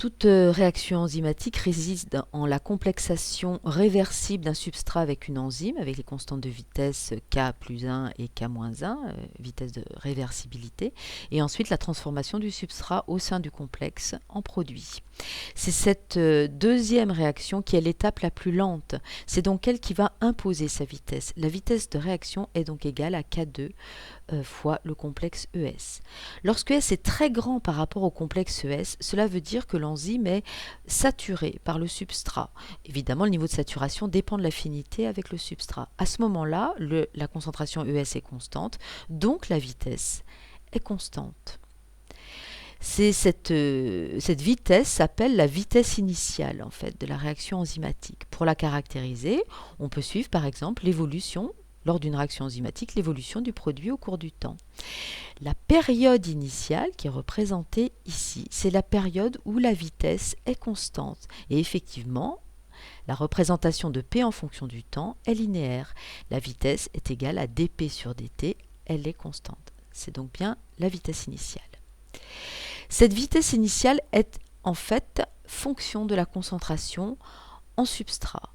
Toute réaction enzymatique réside en la complexation réversible d'un substrat avec une enzyme, avec les constantes de vitesse K plus 1 et K moins 1, vitesse de réversibilité, et ensuite la transformation du substrat au sein du complexe en produit. C'est cette deuxième réaction qui est l'étape la plus lente. C'est donc elle qui va imposer sa vitesse. La vitesse de réaction est donc égale à K2 fois le complexe ES. Lorsque S est très grand par rapport au complexe ES, cela veut dire que l'enzyme est saturée par le substrat. Évidemment, le niveau de saturation dépend de l'affinité avec le substrat. À ce moment-là, la concentration ES est constante, donc la vitesse est constante. Cette vitesse s'appelle la vitesse initiale en fait, de la réaction enzymatique. Pour la caractériser, on peut suivre par exemple l'évolution lors d'une réaction enzymatique, l'évolution du produit au cours du temps. La période initiale, qui est représentée ici, c'est la période où la vitesse est constante. Et effectivement, la représentation de P en fonction du temps est linéaire. La vitesse est égale à dP sur dt, elle est constante. C'est donc bien la vitesse initiale. Cette vitesse initiale est en fait fonction de la concentration en substrat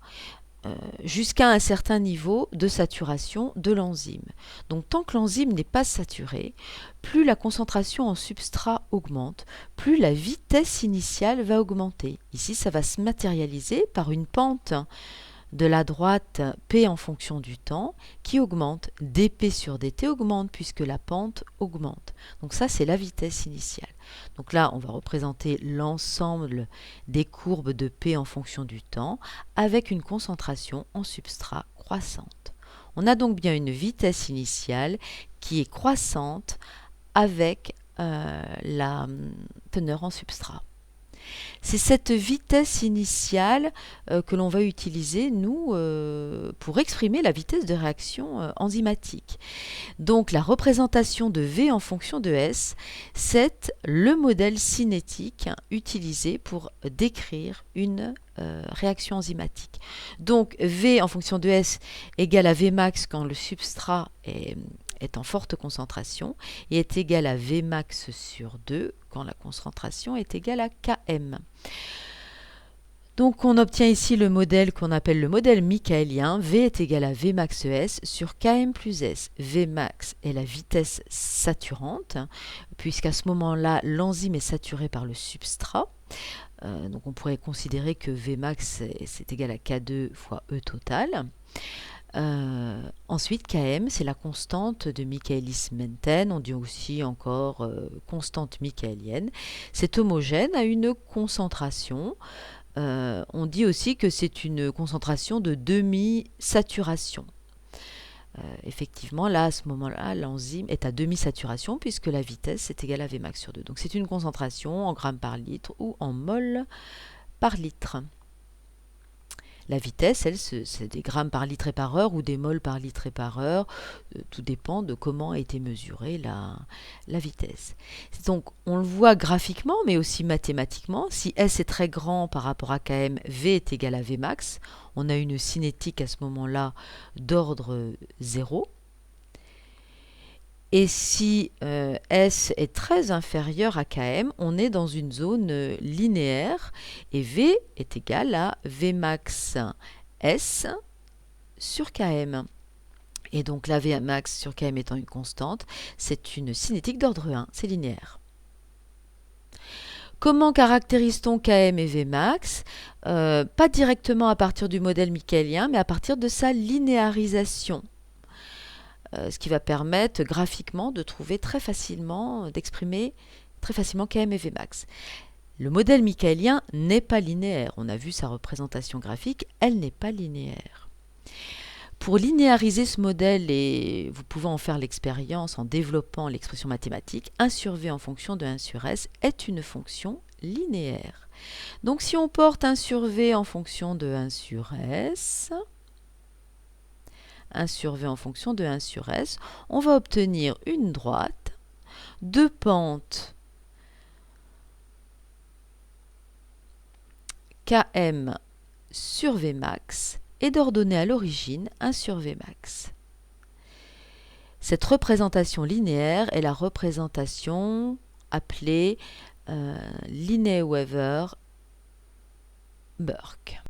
jusqu'à un certain niveau de saturation de l'enzyme. Donc tant que l'enzyme n'est pas saturée, plus la concentration en substrat augmente, plus la vitesse initiale va augmenter. Ici, ça va se matérialiser par une pente de la droite P en fonction du temps qui augmente. dP sur dt augmente puisque la pente augmente. Donc ça, c'est la vitesse initiale. Donc là, on va représenter l'ensemble des courbes de P en fonction du temps avec une concentration en substrat croissante. On a donc bien une vitesse initiale qui est croissante avec la teneur en substrat. C'est cette vitesse initiale que l'on va utiliser, nous, pour exprimer la vitesse de réaction enzymatique. Donc la représentation de V en fonction de S, c'est le modèle cinétique utilisé pour décrire une réaction enzymatique. Donc V en fonction de S égale à Vmax quand le substrat est en forte concentration et est égal à Vmax sur 2 quand la concentration est égale à Km. Donc on obtient ici le modèle qu'on appelle le modèle michaélien. V est égal à Vmax S sur Km plus S. Vmax est la vitesse saturante, puisqu'à ce moment-là, l'enzyme est saturée par le substrat. Donc on pourrait considérer que Vmax c'est égal à K2 fois E total. Ensuite, Km, c'est la constante de Michaelis-Menten, on dit aussi encore constante michaélienne. C'est homogène à une concentration. On dit aussi que c'est une concentration de demi-saturation. Effectivement, là, à ce moment-là, l'enzyme est à demi-saturation puisque la vitesse est égale à Vmax sur 2. Donc c'est une concentration en grammes par litre ou en mol par litre. La vitesse, elle, c'est des grammes par litre et par heure ou des moles par litre et par heure. Tout dépend de comment a été mesurée la vitesse. Donc, on le voit graphiquement, mais aussi mathématiquement. Si S est très grand par rapport à Km, V est égal à Vmax. On a une cinétique à ce moment-là d'ordre 0. Et si S est très inférieur à Km, on est dans une zone linéaire et V est égal à Vmax S sur Km. Et donc la Vmax sur Km étant une constante, c'est une cinétique d'ordre 1, c'est linéaire. Comment caractérise-t-on Km et Vmax? Pas directement à partir du modèle michaélien, mais à partir de sa linéarisation. Ce qui va permettre graphiquement de trouver très facilement, d'exprimer très facilement Km et Vmax. Le modèle michaélien n'est pas linéaire. On a vu sa représentation graphique, elle n'est pas linéaire. Pour linéariser ce modèle, et vous pouvez en faire l'expérience en développant l'expression mathématique, 1 sur V en fonction de 1 sur S est une fonction linéaire. Donc si on porte 1 sur V en fonction de 1 sur S, 1 sur V en fonction de 1 sur S, on va obtenir une droite, deux pentes Km sur Vmax et d'ordonner à l'origine 1 sur Vmax. Cette représentation linéaire est la représentation appelée Lineweaver Burke.